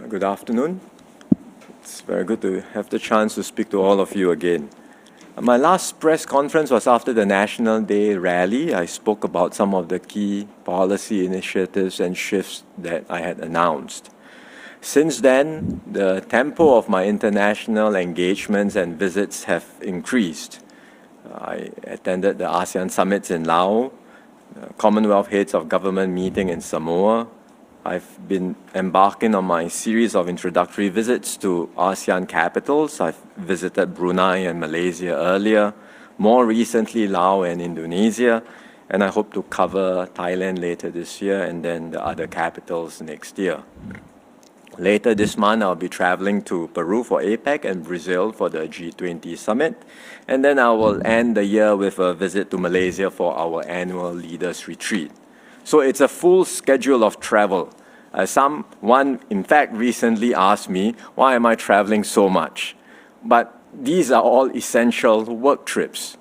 Good afternoon. It's very good to have the chance to speak to all of you again. My last press conference was after the National Day rally. I spoke about some of the key policy initiatives and shifts that I had announced. Since then, the tempo of my international engagements and visits have increased. I attended the ASEAN summits in Laos, the Commonwealth Heads of Government meeting in Samoa. I've been embarking on my series of introductory visits to ASEAN capitals. I've visited Brunei and Malaysia earlier, more recently Laos and Indonesia, and I hope to cover Thailand later this year and then the other capitals next year. Later this month, I'll be traveling to Peru for APEC and Brazil for the G20 summit. And then I will end the year with a visit to Malaysia for our annual leaders retreat. So it's a full schedule of travel. Someone, in fact, recently asked me, why am I traveling so much? But these are all essential work trips.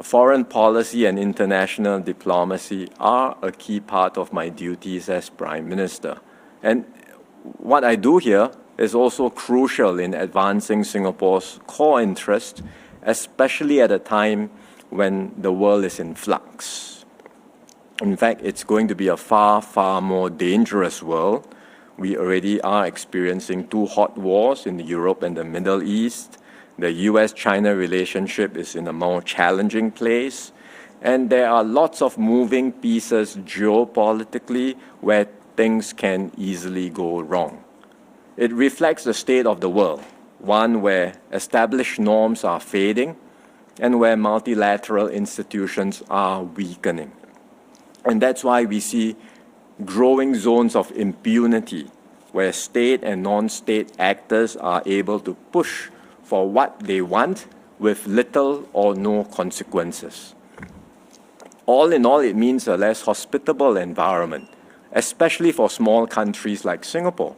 Foreign policy and international diplomacy are a key part of my duties as Prime Minister. And what I do here is also crucial in advancing Singapore's core interest, especially at a time when the world is in flux. In fact, it's going to be a far, far more dangerous world. We already are experiencing two hot wars in Europe and the Middle East. The US-China relationship is in a more challenging place. And there are lots of moving pieces geopolitically where things can easily go wrong. It reflects the state of the world, one where established norms are fading and where multilateral institutions are weakening. And that's why we see growing zones of impunity where state and non-state actors are able to push for what they want with little or no consequences. All in all, it means a less hospitable environment, especially for small countries like Singapore.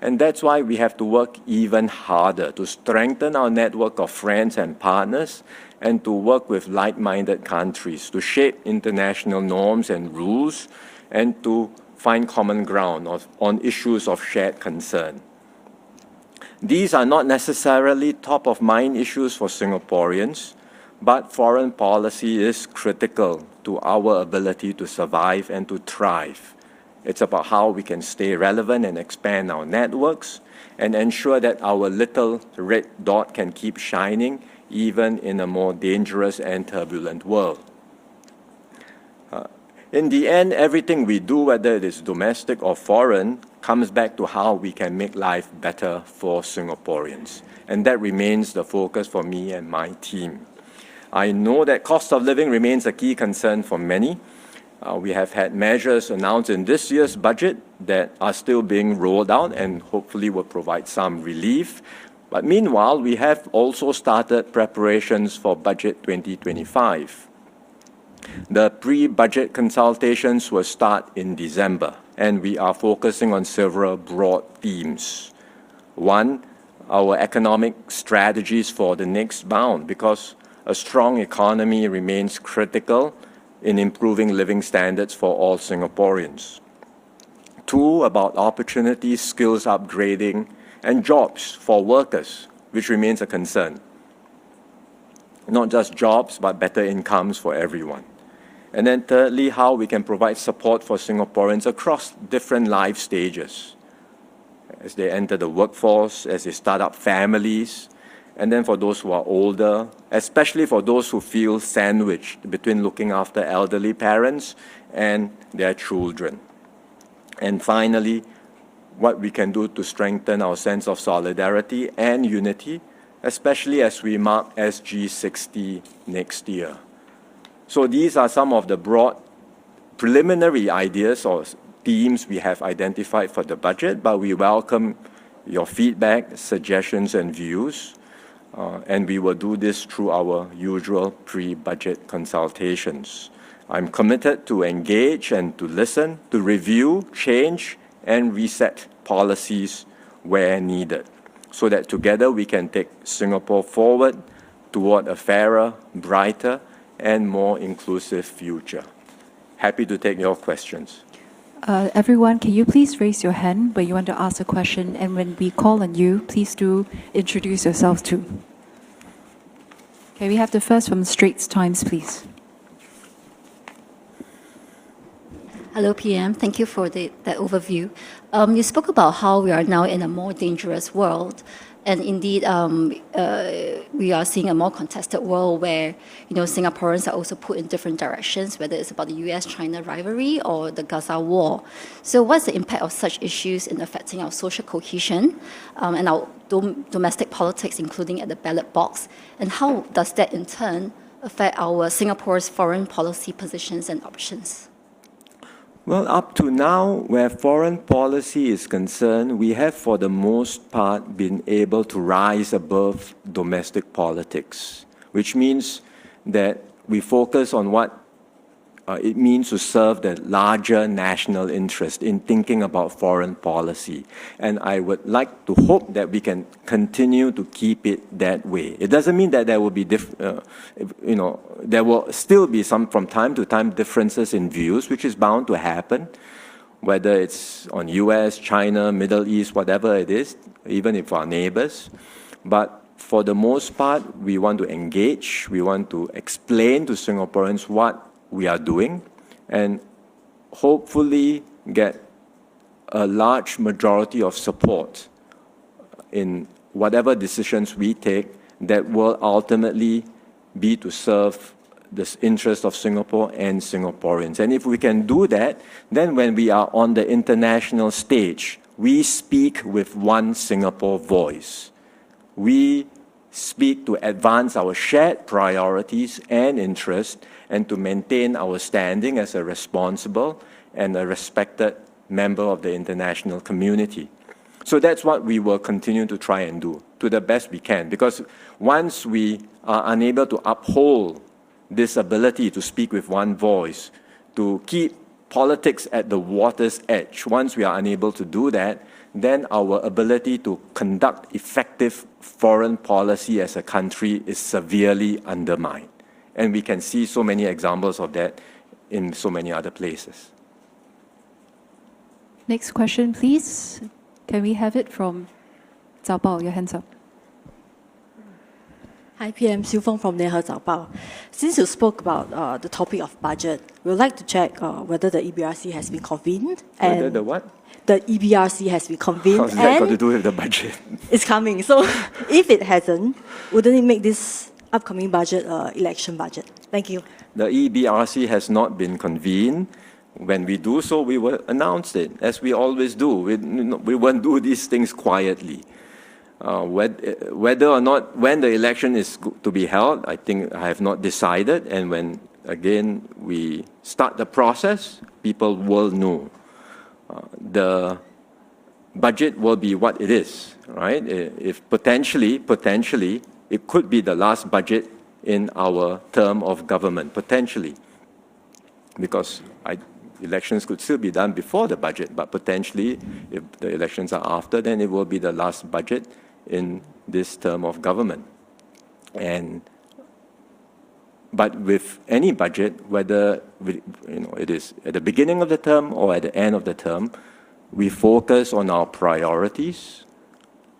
And that's why we have to work even harder to strengthen our network of friends and partners and to work with like-minded countries to shape international norms and rules and to find common ground on issues of shared concern. These are not necessarily top-of-mind issues for Singaporeans, but foreign policy is critical to our ability to survive and to thrive. It's about how we can stay relevant and expand our networks and ensure that our little red dot can keep shining even in a more dangerous and turbulent world. In the end, everything we do, whether it is domestic or foreign, comes back to how we can make life better for Singaporeans. And that remains the focus for me and my team. I know that cost of living remains a key concern for many. We have had measures announced in this year's budget that are still being rolled out and hopefully will provide some relief. But meanwhile, we have also started preparations for Budget 2025. The pre-budget consultations will start in December, and we are focusing on several broad themes. One, our economic strategies for the next bound, because a strong economy remains critical in improving living standards for all Singaporeans. Two, about opportunities, skills upgrading, and jobs for workers, which remains a concern. Not just jobs, but better incomes for everyone. And then thirdly, how we can provide support for Singaporeans across different life stages, as they enter the workforce, as they start up families, and then for those who are older, especially for those who feel sandwiched between looking after elderly parents and their children. And finally, what we can do to strengthen our sense of solidarity and unity, especially as we mark SG60 next year. So these are some of the broad preliminary ideas or themes we have identified for the budget, but we welcome your feedback, suggestions, and views. And we will do this through our usual pre-budget consultations. I'm committed to engage and to listen, to review, change, and reset policies where needed, so that together we can take Singapore forward toward a fairer, brighter, and more inclusive future. Happy to take your questions. Everyone, can you please raise your hand when you want to ask a question? And when we call on you, please do introduce yourselves too. Okay, we have the first from Straits Times, please. Hello, PM. Thank you for that overview. You spoke about how we are now in a more dangerous world. And indeed, we are seeing a more contested world where, Singaporeans are also put in different directions, whether it's about the US-China rivalry or the Gaza war. So what's the impact of such issues in affecting our social cohesion and our domestic politics, including at the ballot box? And how does that, in turn, affect our Singapore's foreign policy positions and options? Well, up to now, where foreign policy is concerned, we have for the most part been able to rise above domestic politics, which means that we focus on what it means to serve the larger national interest in thinking about foreign policy. And I would like to hope that we can continue to keep it that way. It doesn't mean that there will be, there will still be some, from time to time, differences in views, which is bound to happen, whether it's on US, China, Middle East, whatever it is, even if our neighbors. But for the most part, we want to engage, we want to explain to Singaporeans what we are doing, and hopefully get a large majority of support in whatever decisions we take that will ultimately be to serve the interest of Singapore and Singaporeans. And if we can do that, then when we are on the international stage, we speak with one Singapore voice. We speak to advance our shared priorities and interests and to maintain our standing as a responsible and a respected member of the international community. So that's what we will continue to try and do to the best we can, because once we are unable to uphold this ability to speak with one voice, to keep politics at the water's edge, once we are unable to do that, then our ability to conduct effective foreign policy as a country is severely undermined. And we can see so many examples of that in so many other places. Next question, please. Can we have it from Zhao Bao? Your hands up. Hi, PM. Siu Feng from Neha Zhao Bao. Since you spoke about the topic of budget, we would like to check whether the EBRC has been convened. And the what? The EBRC has been convened. How's that got to do with the budget? It's coming. So if it hasn't, wouldn't it make this upcoming budget election budget? Thank you. The EBRC has not been convened. When we do so, we will announce it, as we always do. We won't do these things quietly. Whether or not, when the election is to be held, I think I have not decided. And when, again, we start the process, people will know. The budget will be what it is, right? If potentially, it could be the last budget in our term of government, potentially. Because elections could still be done before the budget, but potentially, if the elections are after, then it will be the last budget in this term of government. But with any budget, whether it is at the beginning of the term or at the end of the term, we focus on our priorities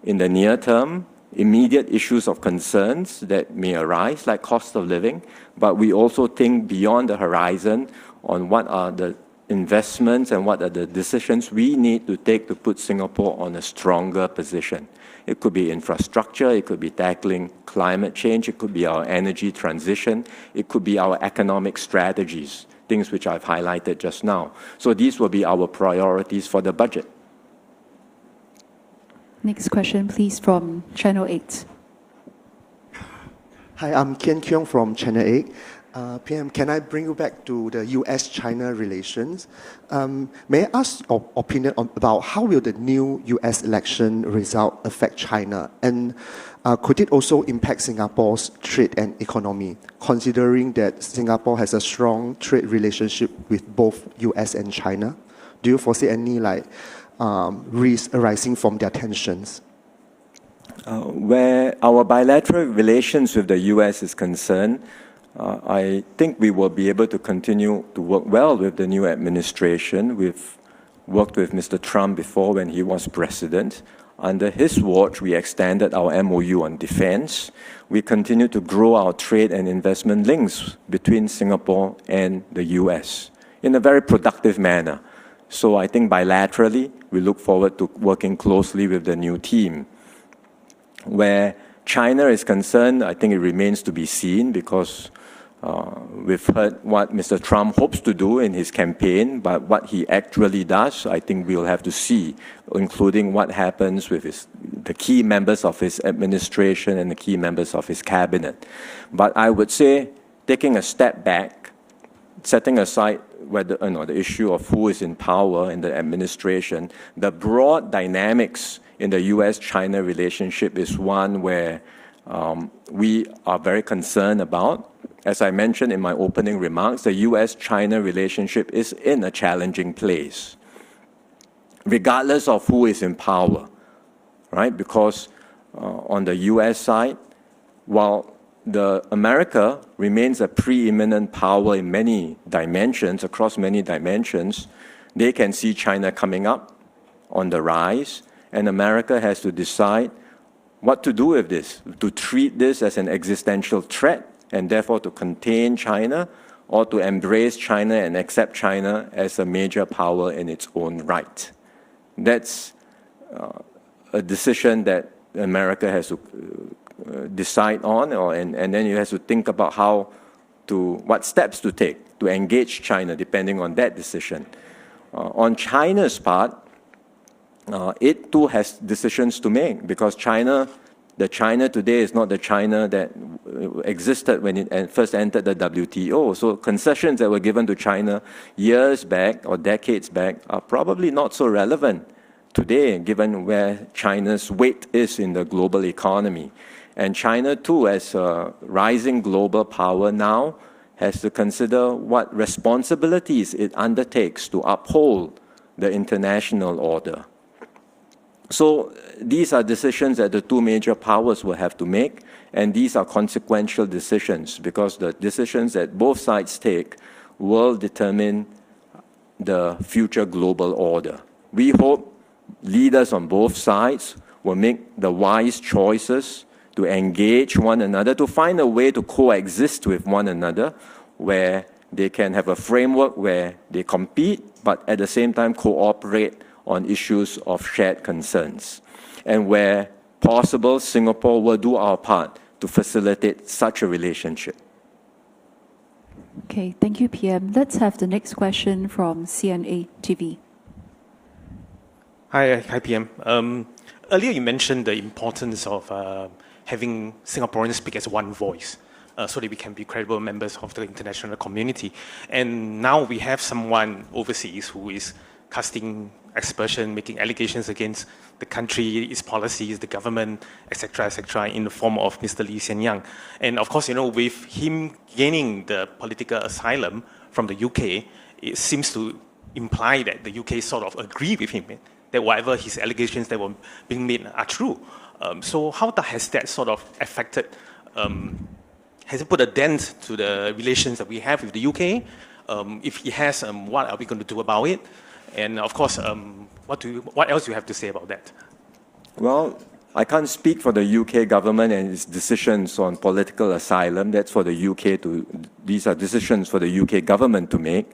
in the near term, immediate issues of concerns that may arise, like cost of living, but we also think beyond the horizon on what are the investments and what are the decisions we need to take to put Singapore on a stronger position. It could be infrastructure, it could be tackling climate change, it could be our energy transition, it could be our economic strategies, things which I've highlighted just now. So these will be our priorities for the budget. Next question, please, from Channel 8. Hi, I'm Kian Keong from Channel 8. PM, can I bring you back to the US-China relations? May I ask your opinion about how will the new US election result affect China? And could it also impact Singapore's trade and economy, considering that Singapore has a strong trade relationship with both US and China? Do you foresee any risks arising from their tensions? Where our bilateral relations with the US is concerned, I think we will be able to continue to work well with the new administration, with worked with Mr. Trump before when he was president. Under his watch, we extended our MOU on defense. We continue to grow our trade and investment links between Singapore and the US in a very productive manner. So I think bilaterally, we look forward to working closely with the new team. Where China is concerned, I think it remains to be seen because we've heard what Mr. Trump hopes to do in his campaign, but what he actually does, I think we'll have to see, including what happens with the key members of his administration and the key members of his cabinet. But I would say, taking a step back, setting aside whether the issue of who is in power in the administration, the broad dynamics in the US-China relationship is one where we are very concerned about. As I mentioned in my opening remarks, the US-China relationship is in a challenging place, regardless of who is in power, right? Because on the US side, while America remains a preeminent power in many dimensions, across many dimensions, they can see China coming up on the rise, and America has to decide what to do with this, to treat this as an existential threat, and therefore to contain China, or to embrace China and accept China as a major power in its own right. That's a decision that America has to decide on, and then you have to think about what steps to take to engage China, depending on that decision. On China's part, it too has decisions to make, because the China today is not the China that existed when it first entered the WTO. So concessions that were given to China years back or decades back are probably not so relevant today, given where China's weight is in the global economy. And China too, as a rising global power now, has to consider what responsibilities it undertakes to uphold the international order. So these are decisions that the two major powers will have to make, and these are consequential decisions, because the decisions that both sides take will determine the future global order. We hope leaders on both sides will make the wise choices to engage one another, to find a way to coexist with one another, where they can have a framework where they compete, but at the same time cooperate on issues of shared concerns. And where possible, Singapore will do our part to facilitate such a relationship. Okay, thank you, PM. Let's have the next question from CNA TV. Hi, PM. Earlier you mentioned the importance of having Singaporeans speak as one voice, so that we can be credible members of the international community. And now we have someone overseas who is casting aspersion, making allegations against the country, its policies, the government, etc., in the form of Mr. Lee Hsien Yang. And of course, with him gaining the political asylum from the UK, it seems to imply that the UK sort of agree with him, that whatever his allegations that were being made are true. So how has that sort of affected, has it put a dent to the relations that we have with the UK? If he has, what are we going to do about it? And of course, what else do you have to say about that? Well, I can't speak for the UK government and its decisions on political asylum. That's for the UK these are decisions for the UK government to make.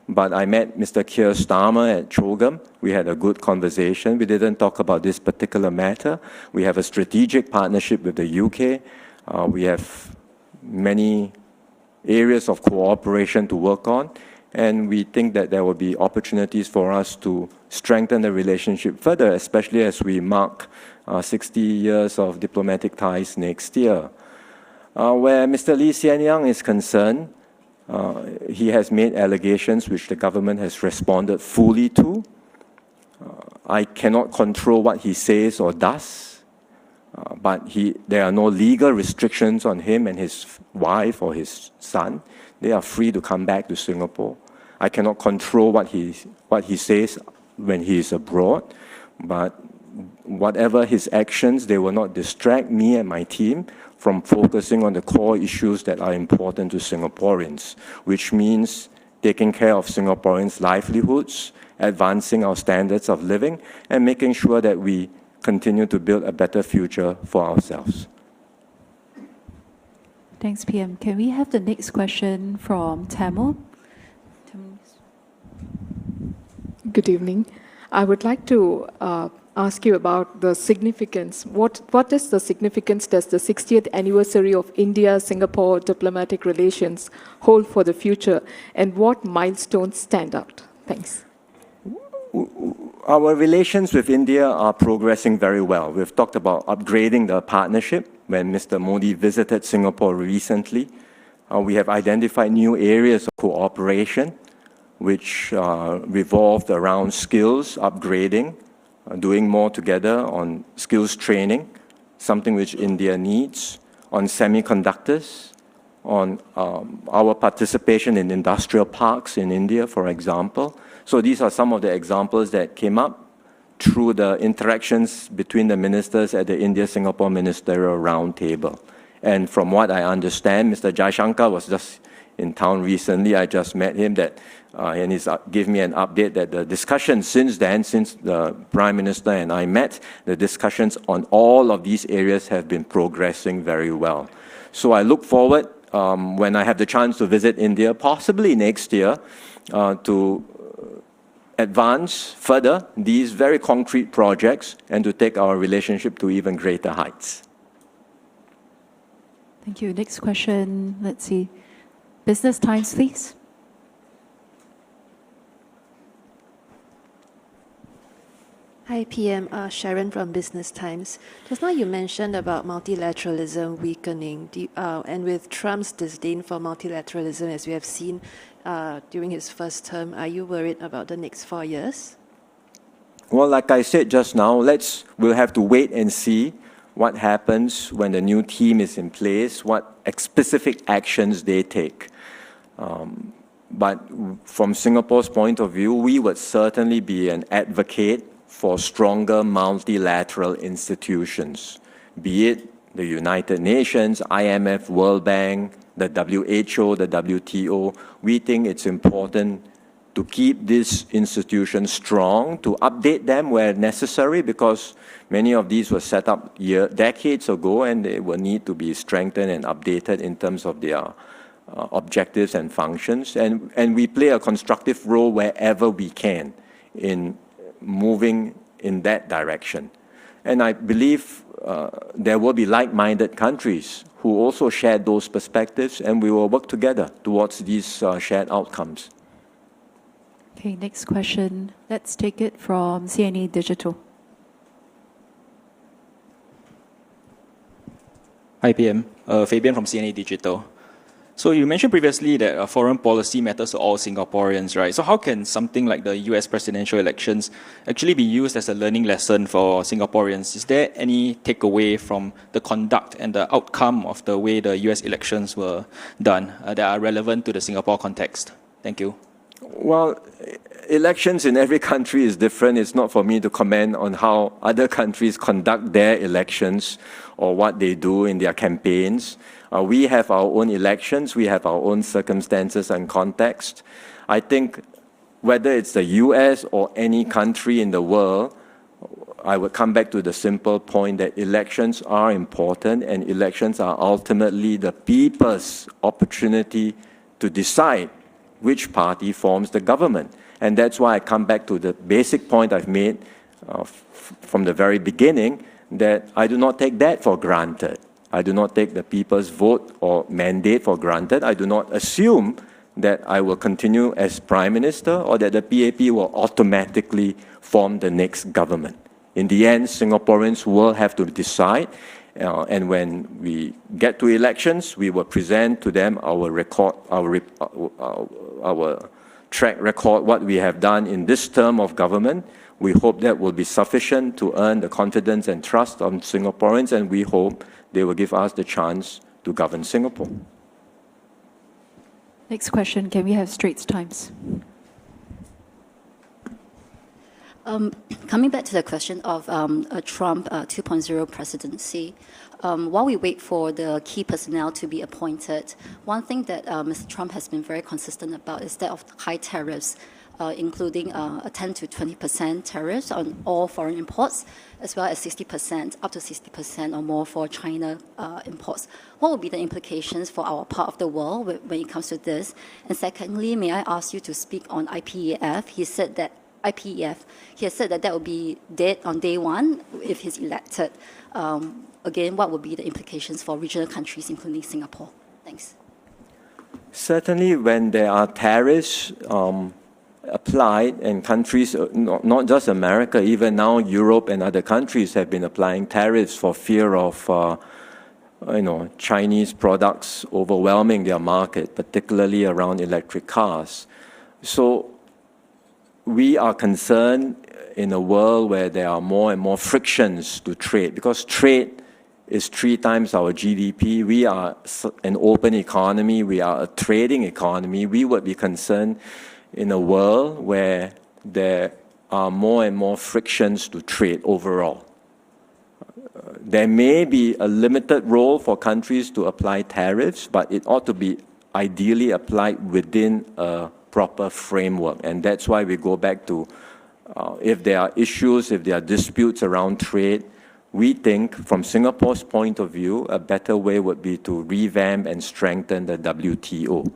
But I met Mr. Keir Starmer at Chogam. We had a good conversation. We didn't talk about this particular matter. We have a strategic partnership with the UK. We have many areas of cooperation to work on. And we think that there will be opportunities for us to strengthen the relationship further, especially as we mark 60 years of diplomatic ties next year. Where Mr. Lee Hsien Yang is concerned, he has made allegations which the government has responded fully to. I cannot control what he says or does, but there are no legal restrictions on him and his wife or his son. They are free to come back to Singapore. I cannot control what he says when he is abroad, but whatever his actions, they will not distract me and my team from focusing on the core issues that are important to Singaporeans, which means taking care of Singaporeans' livelihoods, advancing our standards of living, and making sure that we continue to build a better future for ourselves. Thanks, PM. Can we have the next question from Tamil? Good evening. I would like to ask you about the significance. What is the significance does the 60th anniversary of India-Singapore diplomatic relations hold for the future, and what milestones stand out? Thanks. Our relations with India are progressing very well. We've talked about upgrading the partnership when Mr. Modi visited Singapore recently. We have identified new areas of cooperation which revolved around skills upgrading, doing more together on skills training, something which India needs, on semiconductors, on our participation in industrial parks in India, for example. So these are some of the examples that came up through the interactions between the ministers at the India-Singapore Ministerial Roundtable. And from what I understand, Mr. Jaishankar was just in town recently. I just met him, and he's gave me an update that the discussions since then, since the Prime Minister and I met, the discussions on all of these areas have been progressing very well. So I look forward, when I have the chance to visit India, possibly next year, to advance further these very concrete projects and to take our relationship to even greater heights. Thank you. Next question, let's see. Business Times, please. Hi, PM. Sharon from Business Times. Just now you mentioned about multilateralism weakening, and with Trump's disdain for multilateralism, as we have seen during his first term, are you worried about the next 4 years? Well, like I said just now, we'll have to wait and see what happens when the new team is in place, what specific actions they take. But from Singapore's point of view, we would certainly be an advocate for stronger multilateral institutions, be it the United Nations, IMF, World Bank, the WHO, the WTO. We think it's important to keep these institutions strong, to update them where necessary, because many of these were set up decades ago, and they will need to be strengthened and updated in terms of their objectives and functions. And we play a constructive role wherever we can in moving in that direction. And I believe there will be like-minded countries who also share those perspectives, and we will work together towards these shared outcomes. Okay, next question. Let's take it from CNA Digital. Hi, PM. Fabian from CNA Digital. So you mentioned previously that foreign policy matters to all Singaporeans, right? So how can something like the US presidential elections actually be used as a learning lesson for Singaporeans? Is there any takeaway from the conduct and the outcome of the way the US elections were done that are relevant to the Singapore context? Thank you. Well, elections in every country is different. It's not for me to comment on how other countries conduct their elections or what they do in their campaigns. We have our own elections. We have our own circumstances and context. I think whether it's the US or any country in the world, I would come back to the simple point that elections are important, and elections are ultimately the people's opportunity to decide which party forms the government. And that's why I come back to the basic point I've made from the very beginning, that I do not take that for granted. I do not take the people's vote or mandate for granted. I do not assume that I will continue as Prime Minister or that the PAP will automatically form the next government. In the end, Singaporeans will have to decide. And when we get to elections, we will present to them our record, our track record, what we have done in this term of government. We hope that will be sufficient to earn the confidence and trust of Singaporeans, and we hope they will give us the chance to govern Singapore. Next question, can we have Straits Times? Coming back to the question of a Trump 2.0 presidency, while we wait for the key personnel to be appointed, one thing that Mr. Trump has been very consistent about is that of high tariffs, including a 10 to 20% tariffs on all foreign imports, as well as 60%, up to 60% or more for China imports. What would be the implications for our part of the world when it comes to this? And secondly, may I ask you to speak on IPEF? He said that that will be dead on day one if he's elected. Again, what would be the implications for regional countries, including Singapore? Thanks. Certainly, when there are tariffs applied, and countries, not just America, even now Europe and other countries have been applying tariffs for fear of Chinese products overwhelming their market, particularly around electric cars. So we are concerned in a world where there are more and more frictions to trade, because trade is 3 times our GDP. We are an open economy. We are a trading economy. We would be concerned in a world where there are more and more frictions to trade overall. There may be a limited role for countries to apply tariffs, but it ought to be ideally applied within a proper framework. And that's why we go back to if there are issues, if there are disputes around trade, we think from Singapore's point of view, a better way would be to revamp and strengthen the WTO.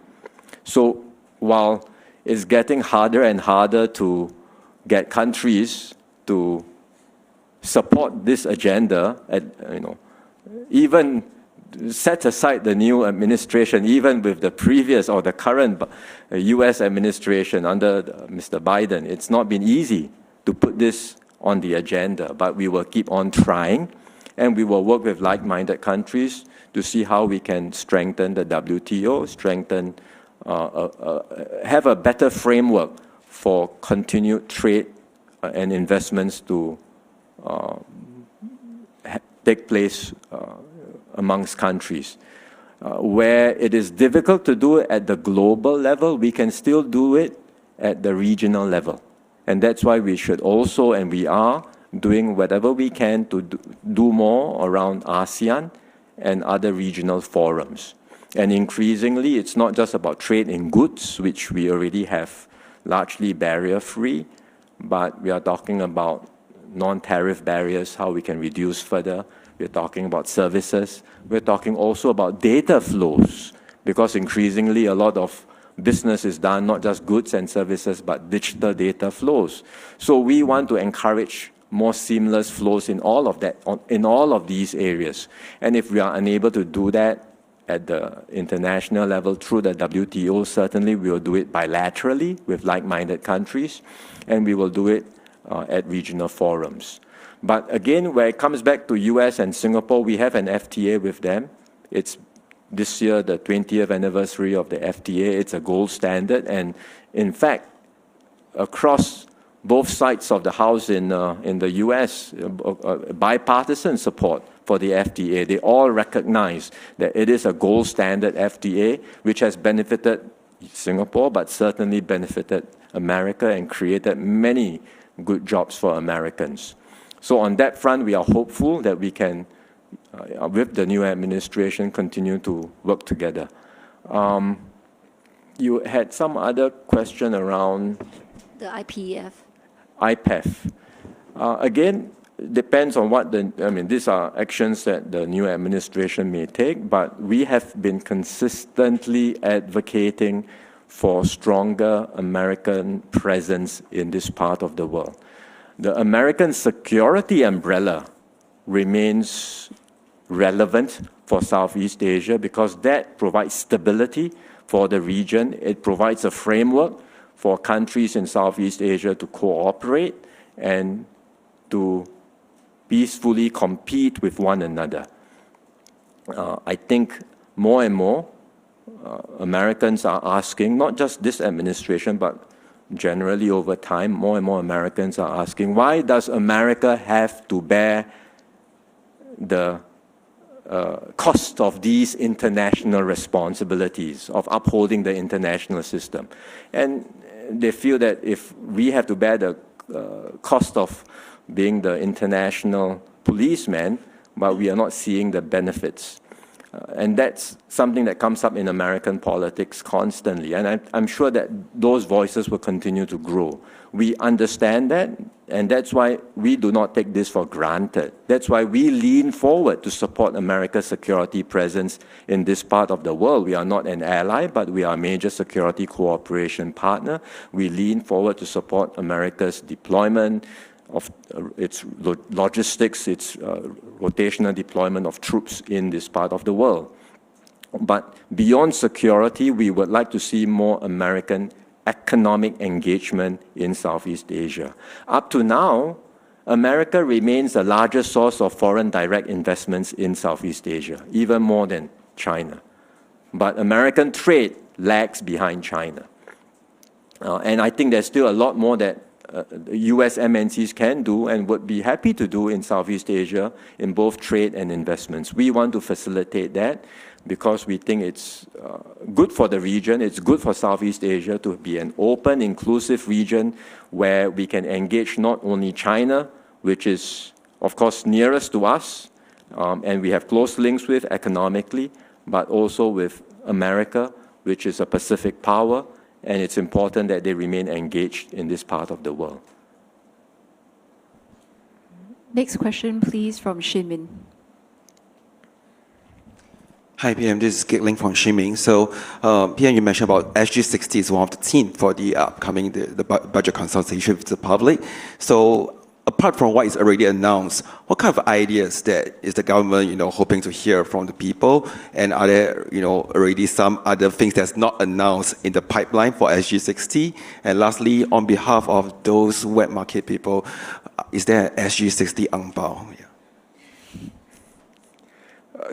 So while it's getting harder and harder to get countries to support this agenda, even set aside the new administration, even with the previous or the current US administration under Mr. Biden, it's not been easy to put this on the agenda, but we will keep on trying, and we will work with like-minded countries to see how we can strengthen the WTO, have a better framework for continued trade and investments to take place amongst countries. Where it is difficult to do it at the global level, we can still do it at the regional level. And that's why we should also, and we are, doing whatever we can to do more around ASEAN and other regional forums. And increasingly, it's not just about trade in goods, which we already have largely barrier-free, but we are talking about non-tariff barriers, how we can reduce further. We're talking about services. We're talking also about data flows, because increasingly a lot of business is done, not just goods and services, but digital data flows. So we want to encourage more seamless flows in all of that, in all of these areas. And if we are unable to do that at the international level through the WTO, certainly we will do it bilaterally with like-minded countries, and we will do it at regional forums. But again, where it comes back to US and Singapore, we have an FTA with them. It's this year, the 20th anniversary of the FTA. It's a gold standard. And in fact, across both sides of the House in the US, bipartisan support for the FTA. They all recognize that it is a gold standard FTA, which has benefited Singapore, but certainly benefited America and created many good jobs for Americans. So on that front, we are hopeful that we can, with the new administration, continue to work together. You had some other question around the IPEF. IPEF. Again, depends on what these are actions that the new administration may take, but we have been consistently advocating for stronger American presence in this part of the world. The American security umbrella remains relevant for Southeast Asia because that provides stability for the region. It provides a framework for countries in Southeast Asia to cooperate and to peacefully compete with one another. I think more and more Americans are asking, not just this administration, but generally over time, more and more Americans are asking, why does America have to bear the cost of these international responsibilities of upholding the international system? And they feel that if we have to bear the cost of being the international policeman, but we are not seeing the benefits. And that's something that comes up in American politics constantly. And I'm sure that those voices will continue to grow. We understand that, and that's why we do not take this for granted. That's why we lean forward to support America's security presence in this part of the world. We are not an ally, but we are a major security cooperation partner. We lean forward to support America's deployment of its logistics, its rotational deployment of troops in this part of the world. But beyond security, we would like to see more American economic engagement in Southeast Asia. Up to now, America remains the largest source of foreign direct investments in Southeast Asia, even more than China. But American trade lags behind China. And I think there's still a lot more that US MNCs can do and would be happy to do in Southeast Asia in both trade and investments. We want to facilitate that because we think it's good for the region, it's good for Southeast Asia to be an open, inclusive region where we can engage not only China, which is, of course, nearest to us, and we have close links with economically, but also with America, which is a Pacific power, and it's important that they remain engaged in this part of the world. Next question, please, from Shinmin. Hi, PM. This is Gitling from Ximing. So, PM, you mentioned about SG60 is one of the themes for the upcoming the budget consultation with the public. So, apart from what is already announced, what kind of ideas that is the government, hoping to hear from the people? And are there, already some other things that's not announced in the pipeline for SG60? And lastly, on behalf of those wet market people, is there an SG60 ang bao? Yeah.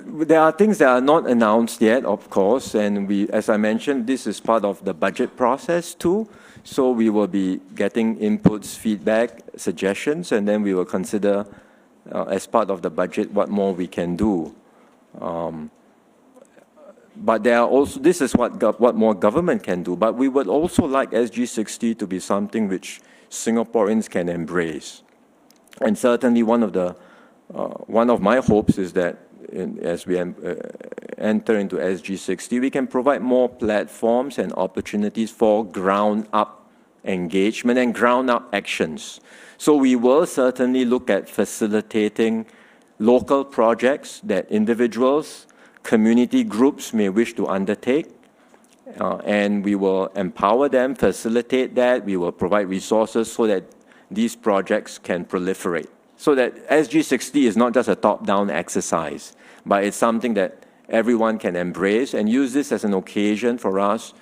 There are things that are not announced yet, of course, and as I mentioned, this is part of the budget process too. So we will be getting inputs, feedback, suggestions, and then we will consider as part of the budget what more we can do. But there are also, this is what more government can do, but we would also like SG60 to be something which Singaporeans can embrace. And certainly one of my hopes is that as we enter into SG60, we can provide more platforms and opportunities for ground-up engagement and ground-up actions. So we will certainly look at facilitating local projects that individuals, community groups may wish to undertake, and we will empower them, facilitate that. We will provide resources so that these projects can proliferate. So that SG60 is not just a top-down exercise, but it's something that everyone can embrace and use this as an occasion for us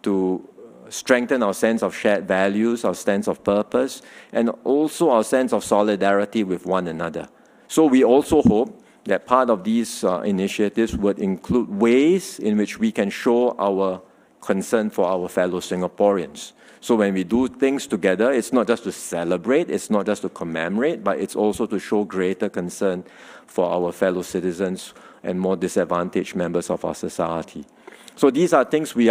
to strengthen our sense of shared values, our sense of purpose, and also our sense of solidarity with one another. So we also hope that part of these initiatives would include ways in which we can show our concern for our fellow Singaporeans. So when we do things together, it's not just to celebrate, it's not just to commemorate, but it's also to show greater concern for our fellow citizens and more disadvantaged members of our society. So these are things we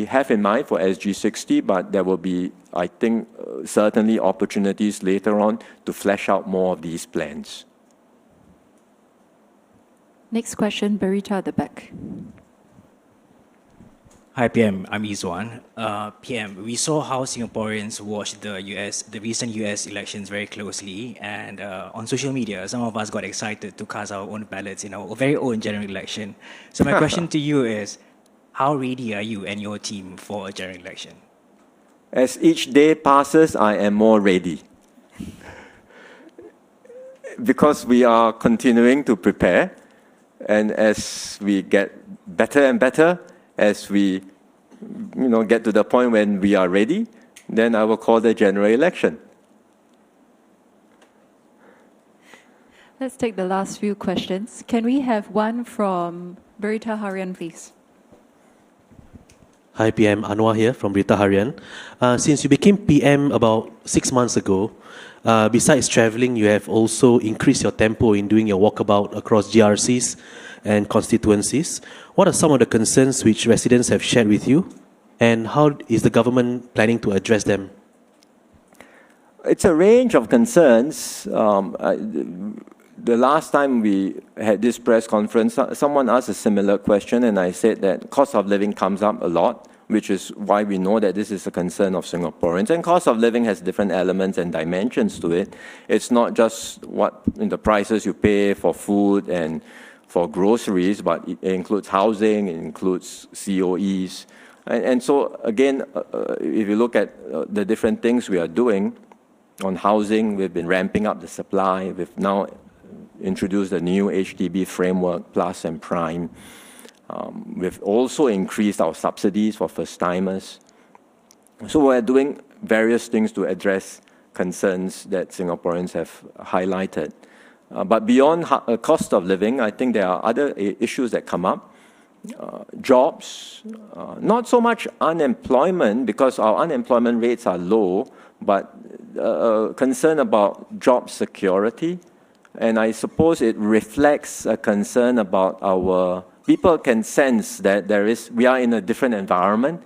have in mind for SG60, but there will be, I think, certainly opportunities later on to flesh out more of these plans. Next question, Berita at the back. Hi, PM. I'm Izwan. PM, we saw how Singaporeans watched the recent US elections very closely, and on social media, some of us got excited to cast our own ballots in our very own general election. So my question to you is, how ready are you and your team for a general election? As each day passes, I am more ready. Because we are continuing to prepare, and as we get better and better, as we get to the point when we are ready, then I will call the general election. Let's take the last few questions. Can we have one from Berita Harian, please? Hi, PM. Anwar here from Berita Harian. Since you became PM about 6 months ago, besides travelling, you have also increased your tempo in doing your walkabout across GRCs and constituencies. What are some of the concerns which residents have shared with you, and how is the government planning to address them? It's a range of concerns. The last time we had this press conference, someone asked a similar question, and I said that cost of living comes up a lot, which is why we know that this is a concern of Singaporeans. And cost of living has different elements and dimensions to it. It's not just what in the prices you pay for food and for groceries, but it includes housing, it includes COEs. And so, again, if you look at the different things we are doing on housing, we've been ramping up the supply. We've now introduced a new HDB framework, Plus and Prime. We've also increased our subsidies for first-timers. So we're doing various things to address concerns that Singaporeans have highlighted. But beyond cost of living, I think there are other issues that come up. Jobs, not so much unemployment, because our unemployment rates are low, but concern about job security. And I suppose it reflects a concern about our people can sense that we are in a different environment,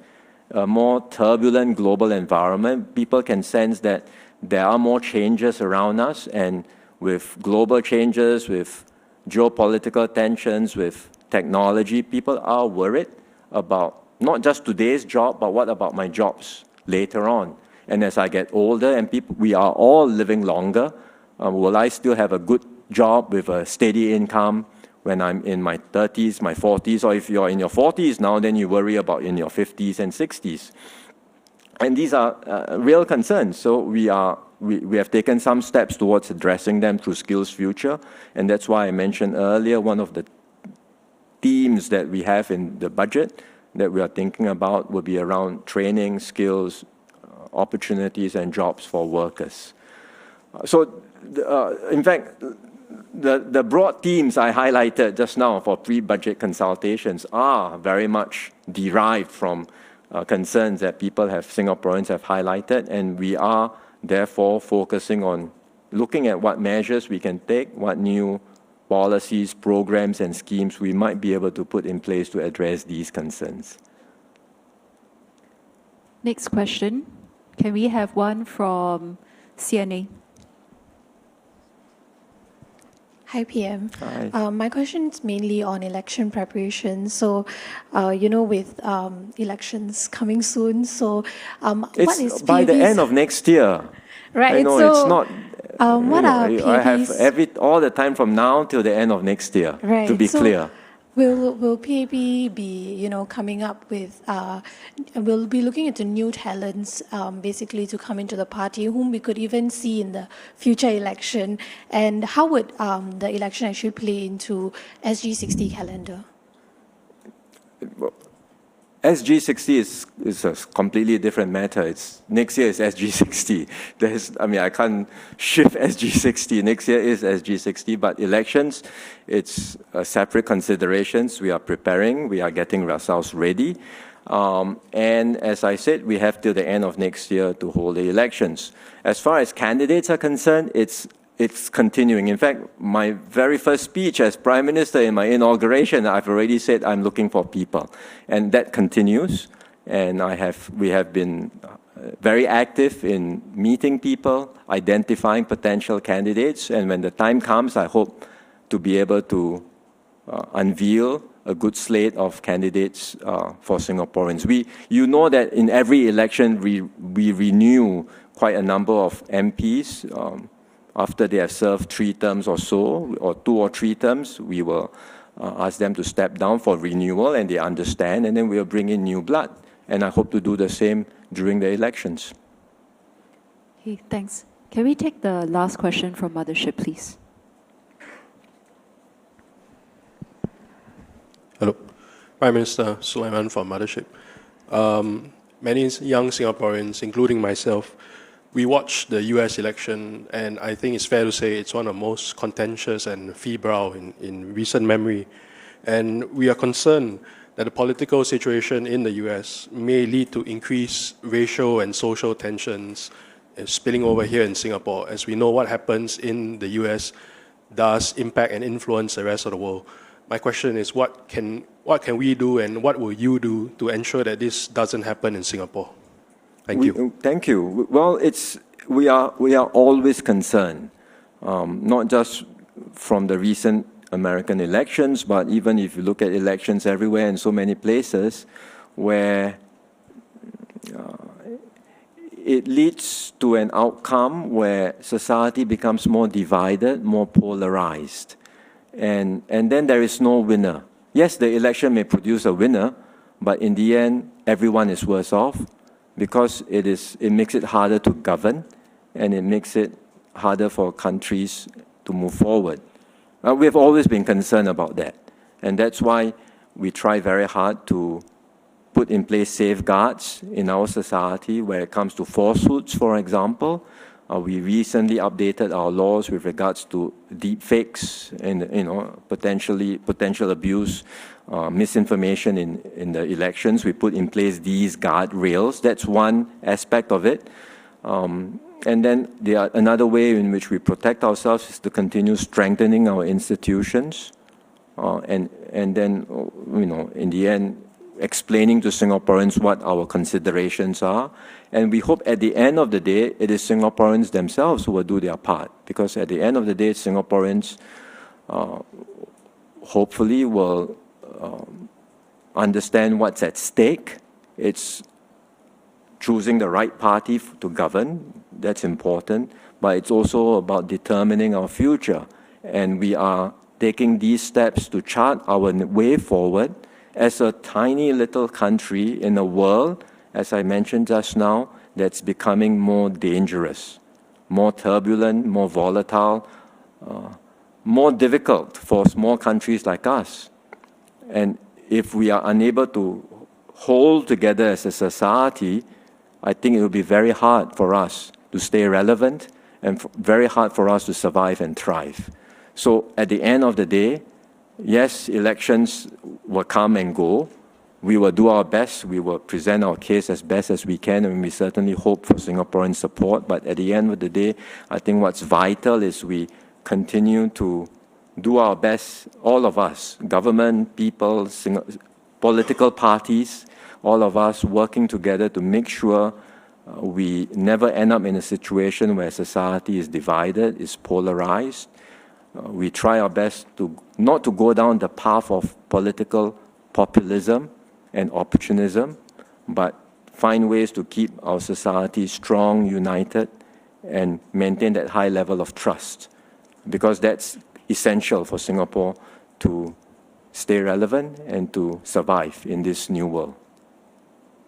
a more turbulent global environment. People can sense that there are more changes around us, and with global changes, with geopolitical tensions, with technology, people are worried about not just today's job, but what about my jobs later on? And as I get older and we are all living longer, will I still have a good job with a steady income when I'm in my 30s, my 40s? Or if you're in your 40s now, then you worry about in your 50s and 60s. And these are real concerns. So we have taken some steps towards addressing them through Skills Future. And that's why I mentioned earlier, one of the themes that we have in the budget that we are thinking about will be around training, skills, opportunities, and jobs for workers. So, in fact, the broad themes I highlighted just now for pre-budget consultations are very much derived from concerns that Singaporeans have highlighted, and we are therefore focusing on looking at what measures we can take, what new policies, programs, and schemes we might be able to put in place to address these concerns. Next question. Can we have one from CNA? Hi, PM. Hi. My question is mainly on election preparation. So, with elections coming soon, so what is by the end of next year. Right. I know so, it's not. What are PAB's? I have all the time from now till the end of next year. Right. To be clear. Will PAB be, coming up with, will be looking into new talents, basically to come into the party, whom we could even see in the future election, and how would the election actually play into SG60 calendar? SG60 is a completely different matter. Next year is SG60. I can't shift SG60. Next year is SG60, but elections, it's separate considerations. We are preparing. We are getting ourselves ready. And as I said, we have till the end of next year to hold the elections. As far as candidates are concerned, it's continuing. In fact, my very first speech as Prime Minister in my inauguration, I've already said I'm looking for people. And that continues. And we have been very active in meeting people, identifying potential candidates. And when the time comes, I hope to be able to unveil a good slate of candidates for Singaporeans. You know that in every election, we renew quite a number of MPs. After they have served 3 terms or so, or 2 or 3 terms, we will ask them to step down for renewal, and they understand, and then we'll bring in new blood. And I hope to do the same during the elections. Okay, thanks. Can we take the last question from Mothership, please? Hello. Prime Minister Sulaiman from Mothership. Many young Singaporeans, including myself, we watched the US election, and I think it's fair to say it's one of the most contentious and febrile in recent memory. And we are concerned that the political situation in the US may lead to increased racial and social tensions spilling over here in Singapore. As we know, what happens in the US does impact and influence the rest of the world. My question is, what can we do, and what will you do to ensure that this doesn't happen in Singapore? Thank you. Thank you. Well, we are always concerned, not just from the recent American elections, but even if you look at elections everywhere in so many places, where it leads to an outcome where society becomes more divided, more polarized, and then there is no winner. Yes, the election may produce a winner, but in the end, everyone is worse off, because it makes it harder to govern, and it makes it harder for countries to move forward. We have always been concerned about that, and that's why we try very hard to put in place safeguards in our society where it comes to falsehoods, for example. We recently updated our laws with regards to deepfakes and potential abuse, misinformation in the elections. We put in place these guardrails. That's one aspect of it. And then another way in which we protect ourselves is to continue strengthening our institutions, and then in the end, explaining to Singaporeans what our considerations are. And we hope at the end of the day, it is Singaporeans themselves who will do their part, because at the end of the day, Singaporeans hopefully will understand what's at stake. It's choosing the right party to govern. That's important, but it's also about determining our future. And we are taking these steps to chart our way forward as a tiny little country in a world, as I mentioned just now, that's becoming more dangerous, more turbulent, more volatile, more difficult for small countries like us. And if we are unable to hold together as a society, I think it will be very hard for us to stay relevant and very hard for us to survive and thrive. So at the end of the day, yes, elections will come and go. We will do our best. We will present our case as best as we can, and we certainly hope for Singaporean support. But at the end of the day, I think what's vital is we continue to do our best, all of us, government, people, political parties, all of us working together to make sure we never end up in a situation where society is divided, is polarized. We try our best not to go down the path of political populism and opportunism, but find ways to keep our society strong, united, and maintain that high level of trust, because that's essential for Singapore to stay relevant and to survive in this new world.